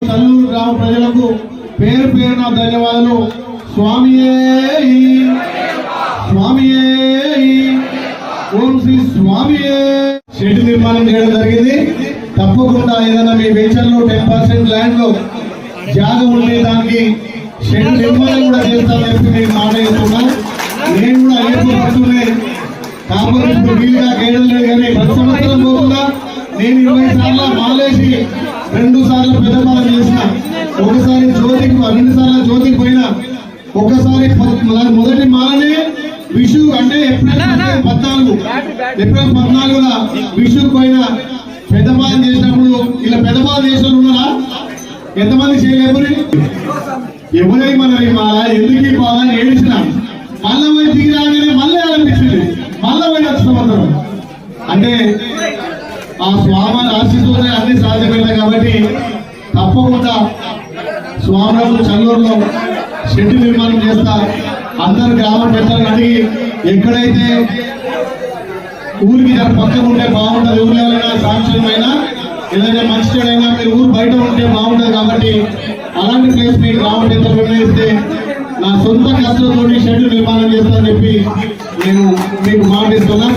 చల్లూరు గ్రామ ప్రజలకు పేరు పేరున ధన్యవాదాలు. స్వామియే స్వామియే ఓం శ్రీ స్వామియే. షెడ్ నిర్మాణం చేయడం జరిగింది. తప్పకుండా ఏదైనా మీ వెంచర్లో 10% ల్యాండ్ లో జాగా ఉండే దానికి షెడ్ నిర్మాణం కూడా చేస్తామని చెప్పి నేను మాట ఇస్తున్నాను. నేను కూడా అయ్యే కాకపోతే ఇప్పుడు వీలుగా గేయడం లేదు కానీ ప్రతి సంవత్సరం పోకుండా నేను 20 సార్లు మాలేసి 2 సార్లు పెద్దపాలన చేసిన. ఒకసారి జ్యోతికి 2 సార్లు జ్యోతికి పోయినా. ఒకసారి మొదటి మాలనే విషు అంటే ఏప్రిల్ 14 విషుకు పోయినా. పెద్దపాలన చేసినప్పుడు ఇలా పెద్దపాలన చేసిన ఉన్నారా? ఎంతమంది చేయలేరు? ఎవరై మన మాల ఎందుకు ఈ బాధ ఏడిచిన మళ్ళీ పోయి దిగి రాగానే మళ్ళీ అనిపించింది. మళ్ళీ పోయి వచ్చినాం అంటే ఆ స్వామి ఆశీస్సులే అన్ని సాధ్యమైనాయి. కాబట్టి తప్పకుండా స్వాములకు చల్లూరులో షెడ్ నిర్మాణం చేస్తా. అందరు గ్రామ పెద్దలను అడిగి ఎక్కడైతే ఊరికి పక్కన ఉంటే బాగుంటుంది. ఊళ్ళో సాంక్షణమైనా ఏదైనా మంచి చెడైనా మీరు ఊరు బయట ఉంటే బాగుంటుంది. కాబట్టి అలాంటి ప్లేస్ మీ గ్రామ పెద్దలు నిర్ణయిస్తే నా సొంత ఖర్చులతో షెడ్ నిర్మాణం చేస్తానని చెప్పి నేను మీకు మాట ఇస్తున్నా.